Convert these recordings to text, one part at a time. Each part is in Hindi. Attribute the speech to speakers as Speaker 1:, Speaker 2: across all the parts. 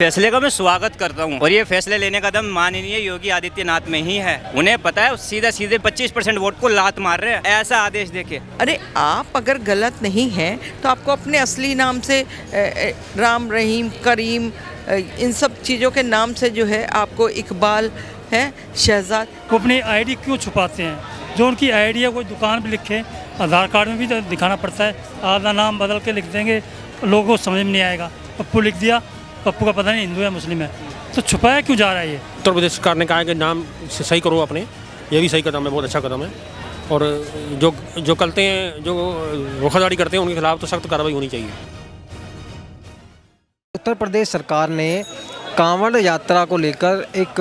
Speaker 1: फैसले का मैं स्वागत करता हूं और ये फैसले लेने का दम माननीय योगी आदित्यनाथ में ही है। उन्हें पता है सीधा सीधे 25% वोट को लात मार रहे हैं। ऐसा आदेश देके
Speaker 2: अरे आप अगर गलत नहीं हैं तो आपको अपने असली नाम से राम रहीम करीम इन सब चीज़ों के नाम से जो है आपको इकबाल है शहजाद।
Speaker 3: वो अपनी आईडी क्यों छुपाते हैं? जो उनकी आईडी है कोई दुकान पे लिखे, आधार कार्ड में भी तो दिखाना पड़ता है। आधा नाम बदल के लिख देंगे, लोगों को समझ में नहीं आएगा। पप्पू लिख दिया, पप्पू का पता नहीं हिंदू है मुस्लिम है, तो छुपाया क्यों जा रहा है ये?
Speaker 4: उत्तर प्रदेश सरकार ने कहा है कि नाम सही करो अपने, ये भी सही कदम है, बहुत अच्छा कदम है। और जो करते हैं, जो धोखाधड़ी करते हैं, उनके खिलाफ तो सख्त कार्रवाई होनी चाहिए।
Speaker 5: उत्तर प्रदेश सरकार ने कांवड़ यात्रा को लेकर एक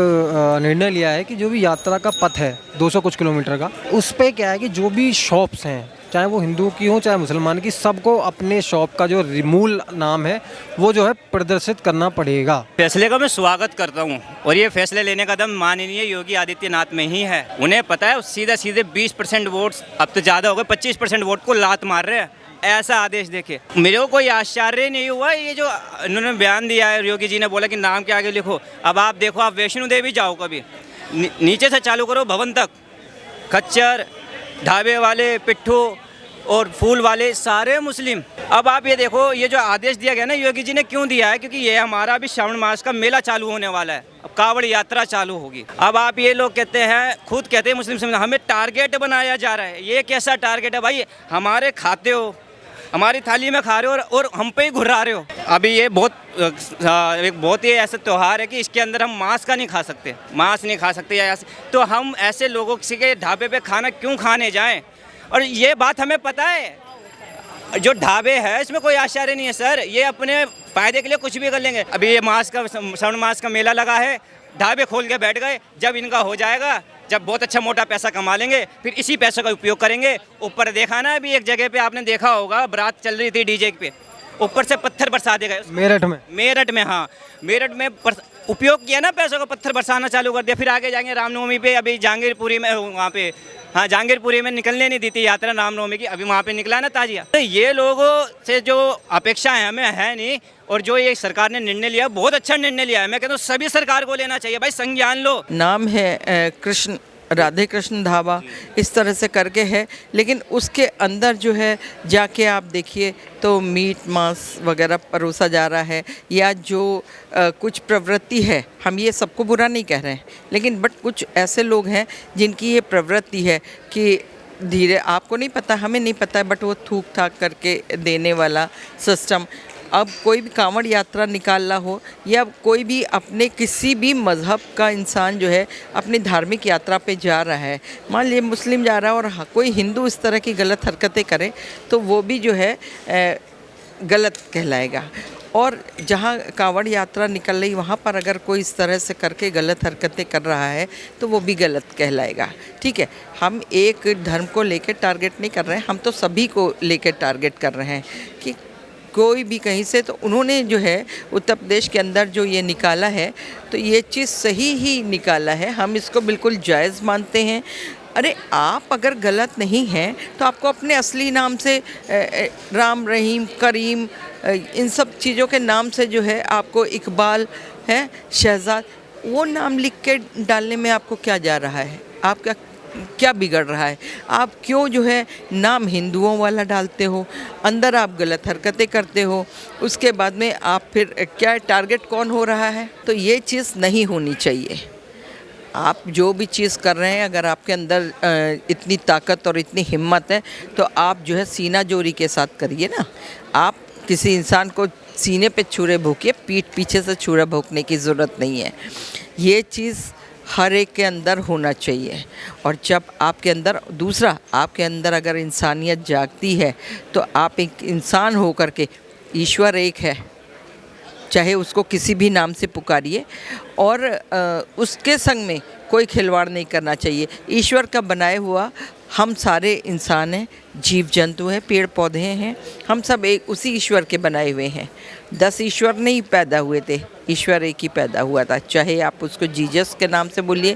Speaker 5: निर्णय लिया है कि जो भी यात्रा का पथ है 200 कुछ किलोमीटर का, उस पे क्या है कि जो भी शॉप्स हैं, चाहे वो हिंदू की हो चाहे मुसलमान की, सबको अपने शॉप का जो मूल नाम है वो जो है प्रदर्शित करना पड़ेगा।
Speaker 1: फैसले का मैं स्वागत करता हूं और ये फैसले लेने का दम माननीय योगी आदित्यनाथ में ही है। उन्हें पता है सीधा सीधे 20% वोट, अब तो ज़्यादा हो गए, 25% वोट को लात मार रहे हैं। ऐसा आदेश देखे मेरे को कोई आश्चर्य नहीं हुआ। ये जो इन्होंने बयान दिया है, योगी जी ने बोला कि नाम के आगे लिखो। अब आप देखो, आप वैष्णो देवी जाओ, कभी नीचे से चालू करो भवन तक, खच्चर, ढाबे वाले, पिट्ठू और फूल वाले सारे मुस्लिम। अब आप ये देखो, ये जो आदेश दिया गया ना योगी जी ने, क्यों दिया है? क्योंकि ये हमारा अभी श्रावण मास का मेला चालू होने वाला है, अब कावड़ यात्रा चालू होगी। अब आप ये लोग कहते हैं, खुद कहते हैं मुस्लिम समाज, हमें टारगेट बनाया जा रहा है। ये कैसा टारगेट है भाई? हमारे खाते हो, हमारी थाली में खा रहे हो और हम पे ही घुरा रहे हो। अभी ये बहुत ही ऐसा त्यौहार है कि इसके अंदर हम मांस का नहीं खा सकते, मांस नहीं खा सकते या तो हम ऐसे लोगों के ढाबे पे खाना क्यों खाने जाएं? और ये बात हमें पता है, जो ढाबे है इसमें कोई आश्चर्य नहीं है सर, ये अपने फ़ायदे के लिए कुछ भी कर लेंगे। अभी ये श्रावण मास का मेला लगा है, ढाबे खोल के बैठ गए। जब इनका हो जाएगा, जब बहुत अच्छा मोटा पैसा कमा लेंगे, फिर इसी पैसे का उपयोग करेंगे। ऊपर देखा ना, अभी एक जगह पे आपने देखा होगा, बारात चल रही थी डीजे पे, ऊपर से पत्थर बरसा दे गए।
Speaker 5: मेरठ में
Speaker 1: हाँ, मेरठ में उपयोग किया ना पैसों का, पत्थर बरसाना चालू कर दिया। फिर आगे जाएंगे रामनवमी पे, अभी जहांगीरपुरी में, वहाँ पे, हाँ जहांगीरपुरी में निकलने नहीं दी थी यात्रा रामनवमी की, अभी वहाँ पे निकला ना ताजिया। तो ये लोगों से जो अपेक्षाएं हमें है नहीं, और जो ये सरकार ने निर्णय लिया, बहुत अच्छा निर्णय लिया है। मैं कहता हूँ सभी सरकार को लेना चाहिए भाई, संज्ञान लो।
Speaker 2: नाम है कृष्ण, राधे कृष्ण ढाबा, इस तरह से करके है, लेकिन उसके अंदर जो है जाके आप देखिए तो मीट मांस वगैरह परोसा जा रहा है, या जो कुछ प्रवृत्ति है, हम ये सबको बुरा नहीं कह रहे हैं, लेकिन बट कुछ ऐसे लोग हैं जिनकी ये प्रवृत्ति है कि धीरे, आपको नहीं पता, हमें नहीं पता है, बट वो थूक थाक करके देने वाला सिस्टम। अब कोई भी कांवड़ यात्रा निकालना हो, या कोई भी अपने किसी भी मज़हब का इंसान जो है अपनी धार्मिक यात्रा पे जा रहा है, मान लीजिए मुस्लिम जा रहा है और कोई हिंदू इस तरह की गलत हरकतें करे, तो वो भी जो है गलत कहलाएगा। और जहाँ कांवड़ यात्रा निकल रही, वहाँ पर अगर कोई इस तरह से करके गलत हरकतें कर रहा है तो वो भी गलत कहलाएगा। ठीक है, हम एक धर्म को लेकर टारगेट नहीं कर रहे हैं, हम तो सभी को लेकर टारगेट कर रहे हैं कि कोई भी कहीं से, तो उन्होंने जो है उत्तर प्रदेश के अंदर जो ये निकाला है, तो ये चीज़ सही ही निकाला है, हम इसको बिल्कुल जायज़ मानते हैं। अरे आप अगर गलत नहीं हैं तो आपको अपने असली नाम से राम रहीम करीम इन सब चीज़ों के नाम से जो है आपको इकबाल है शहजाद, वो नाम लिख के डालने में आपको क्या जा रहा है? आपका क्या बिगड़ रहा है? आप क्यों जो है नाम हिंदुओं वाला डालते हो, अंदर आप गलत हरकतें करते हो, उसके बाद में आप फिर क्या टारगेट कौन हो रहा है? तो ये चीज़ नहीं होनी चाहिए। आप जो भी चीज़ कर रहे हैं, अगर आपके अंदर इतनी ताकत और इतनी हिम्मत है, तो आप जो है सीना जोरी के साथ करिए ना। आप किसी इंसान को सीने पे छुरे भोंकिए, पीठ पीछे से छुरा भोंकने की ज़रूरत नहीं है। ये चीज़ हर एक के अंदर होना चाहिए। और जब आपके अंदर, दूसरा आपके अंदर अगर इंसानियत जागती है, तो आप एक इंसान हो कर के, ईश्वर एक है, चाहे उसको किसी भी नाम से पुकारिए, और उसके संग में कोई खिलवाड़ नहीं करना चाहिए। ईश्वर का बनाया हुआ हम सारे इंसान हैं, जीव जंतु हैं, पेड़ पौधे हैं, हम सब एक उसी ईश्वर के बनाए हुए हैं। 10 ईश्वर नहीं पैदा हुए थे, ईश्वर एक ही पैदा हुआ था। चाहे आप उसको जीसस के नाम से बोलिए,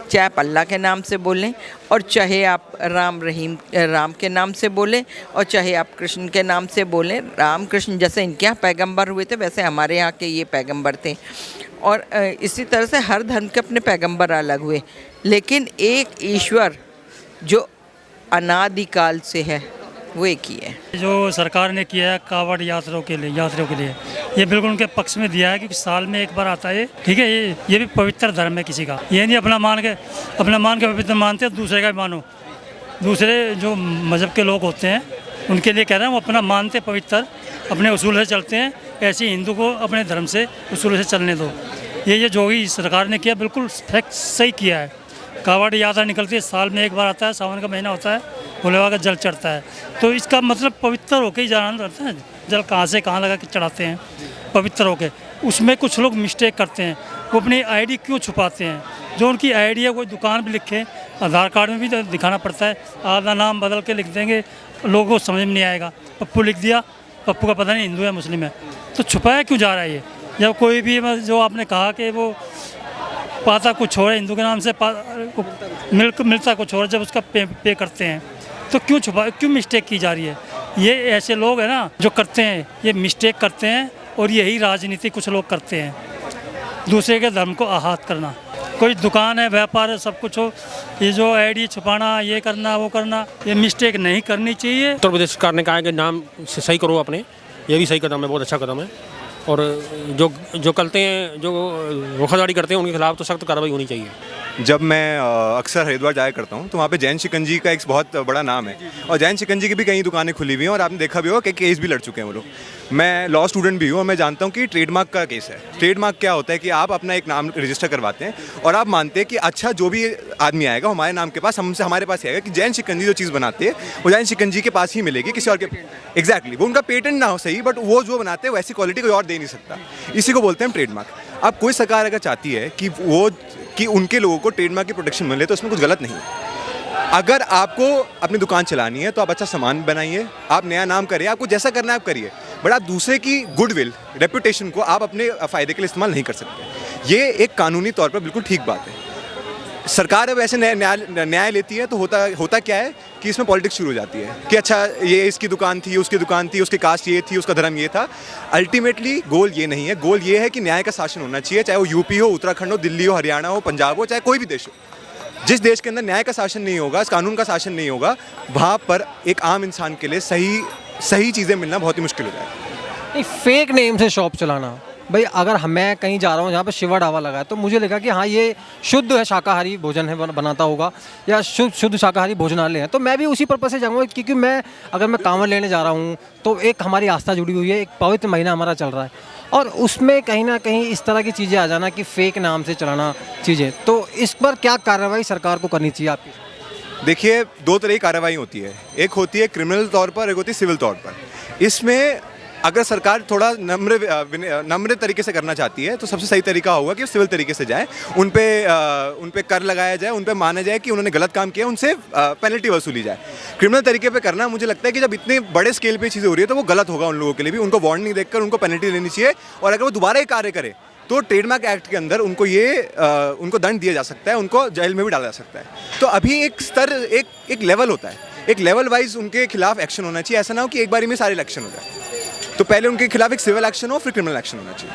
Speaker 2: चाहे आप अल्लाह के नाम से बोलें, और चाहे आप राम के नाम से बोलें, और चाहे आप कृष्ण के नाम से बोलें। राम कृष्ण जैसे इनके यहाँ पैगंबर हुए थे, वैसे हमारे यहाँ के ये पैगंबर थे। और इसी तरह से हर धर्म के अपने पैगंबर अलग हुए, लेकिन एक ईश्वर जो अनादिकाल से है वो एक ही है।
Speaker 3: जो सरकार ने किया है कांवड़ यात्रियों के लिए ये बिल्कुल उनके पक्ष में दिया है, क्योंकि साल में एक बार आता है, ठीक है। ये भी पवित्र धर्म है किसी का, ये नहीं अपना मान के पवित्र मानते हैं, दूसरे का भी मानो। दूसरे जो मज़हब के लोग होते हैं उनके लिए कह रहे हैं, वो अपना मानते पवित्र, अपने उसूल से चलते हैं। ऐसे हिंदू को अपने धर्म से उसूल से चलने दो। ये जो भी सरकार ने किया बिल्कुल फैक्ट सही किया है। कांवड़ यात्रा निकलती है, साल में एक बार आता है, सावन का महीना होता है, भोले बाबा का जल चढ़ता है, तो इसका मतलब पवित्र होकर ही जाना रहता है। जल कहाँ से कहाँ लगा के चढ़ाते हैं पवित्र होकर। उसमें कुछ लोग मिस्टेक करते हैं, वो अपनी आईडी क्यों छुपाते हैं। जो उनकी आईडी है कोई दुकान भी लिखे, आधार कार्ड में भी तो दिखाना पड़ता है, आधा नाम बदल के लिख देंगे, लोगों को समझ में नहीं आएगा। पप्पू लिख दिया, पप्पू का पता नहीं हिंदू है मुस्लिम है, तो छुपाया क्यों जा रहा है ये। जब कोई भी जो आपने कहा कि वो पाता कुछ और है, हिंदू के नाम से मिलता कुछ और, जब उसका पे करते हैं तो क्यों मिस्टेक की जा रही है। ये ऐसे लोग हैं ना जो करते हैं, ये मिस्टेक करते हैं, और यही राजनीति कुछ लोग करते हैं, दूसरे के धर्म को आहत करना। कोई दुकान है, व्यापार है, सब कुछ हो, ये जो आईडी छुपाना, ये करना वो करना, ये मिस्टेक नहीं करनी चाहिए।
Speaker 4: उत्तर प्रदेश सरकार ने कहा है कि नाम सही करो अपने, ये भी सही कदम है, बहुत अच्छा कदम है। और जो करते हैं, जो धोखाधड़ी करते हैं, उनके खिलाफ तो सख्त कार्रवाई होनी चाहिए।
Speaker 6: जब मैं अक्सर हरिद्वार जाया करता हूँ तो वहाँ पे जैन शिकंजी का एक बहुत बड़ा नाम है, और जैन शिकंजी की भी कई दुकानें खुली हुई हैं, और आपने देखा भी होगा कि केस भी लड़ चुके हैं वो लोग। मैं लॉ स्टूडेंट भी हूँ और मैं जानता हूँ कि ट्रेडमार्क का केस है। ट्रेडमार्क क्या होता है कि आप अपना एक नाम रजिस्टर करवाते हैं, और आप मानते हैं कि अच्छा जो भी आदमी आएगा हमारे नाम के पास, हमारे पास ही आएगा, कि जैन शिकंजी जो चीज़ बनाते हैं वो जैन शिकंजी के पास ही मिलेगी, किसी और के। एग्जैक्टली, वो उनका पेटेंट ना हो सही, बट वो जो बनाते हैं वैसी क्वालिटी कोई और दे नहीं सकता। इसी को बोलते हैं ट्रेडमार्क। अब कोई सरकार अगर चाहती है कि उनके लोगों को ट्रेडमार्क की प्रोटेक्शन मिले, तो उसमें कुछ गलत नहीं है। अगर आपको अपनी दुकान चलानी है तो आप अच्छा सामान बनाइए, आप नया नाम करिए, आपको जैसा करना है आप करिए, बट आप दूसरे की गुडविल, रेपुटेशन को आप अपने फ़ायदे के लिए इस्तेमाल नहीं कर सकते। ये एक कानूनी तौर पर बिल्कुल ठीक बात है। सरकार अब ऐसे न्याय लेती है तो होता क्या है कि इसमें पॉलिटिक्स शुरू हो जाती है कि अच्छा ये इसकी दुकान थी, उसकी दुकान थी, उसकी कास्ट ये थी, उसका धर्म ये था। अल्टीमेटली गोल ये नहीं है, गोल ये है कि न्याय का शासन होना चाहिए, चाहे वो यूपी हो, उत्तराखंड हो, दिल्ली हो, हरियाणा हो, पंजाब हो, चाहे कोई भी देश हो। जिस देश के अंदर न्याय का शासन नहीं होगा, कानून का शासन नहीं होगा, वहाँ पर एक आम इंसान के लिए सही चीज़ें मिलना बहुत ही मुश्किल हो जाएगा।
Speaker 5: नहीं, फेक नेम से शॉप चलाना, भाई अगर मैं कहीं जा रहा हूँ जहाँ पर शिवा ढाबा लगा है, तो मुझे लगा कि हाँ ये शुद्ध है, शाकाहारी भोजन है, बनाता होगा, या शुद्ध शाकाहारी भोजनालय है, तो मैं भी उसी पर्पज़ से जाऊँगा। क्योंकि अगर मैं कांवड़ लेने जा रहा हूँ तो एक हमारी आस्था जुड़ी हुई है, एक पवित्र महीना हमारा चल रहा है, और उसमें कहीं ना कहीं इस तरह की चीज़ें आ जाना कि फ़ेक नाम से चलाना चीज़ें, तो इस पर क्या कार्रवाई सरकार को करनी चाहिए आपकी?
Speaker 6: देखिए, दो तरह की कार्रवाई होती है, एक होती है क्रिमिनल तौर पर, एक होती है सिविल तौर पर। इसमें अगर सरकार थोड़ा नम्र तरीके से करना चाहती है तो सबसे सही तरीका होगा कि सिविल तरीके से जाए, उन पे कर लगाया जाए, उन पे माना जाए कि उन्होंने गलत काम किया, उनसे पेनल्टी वसूली जाए। क्रिमिनल तरीके पे करना, मुझे लगता है कि जब इतने बड़े स्केल पे चीज़ें हो रही है तो वो गलत होगा उन लोगों के लिए भी। उनको वार्निंग देकर उनको पेनल्टी लेनी चाहिए, और अगर वो दोबारा ये कार्य करे तो ट्रेडमार्क एक्ट के अंदर उनको दंड दिया जा सकता है, उनको जेल में भी डाला जा सकता है। तो अभी एक लेवल होता है, एक लेवल वाइज उनके खिलाफ एक्शन होना चाहिए। ऐसा ना हो कि एक बारी में सारे एक्शन हो जाए। तो पहले उनके खिलाफ एक सिविल एक्शन हो, फिर क्रिमिनल एक्शन होना चाहिए।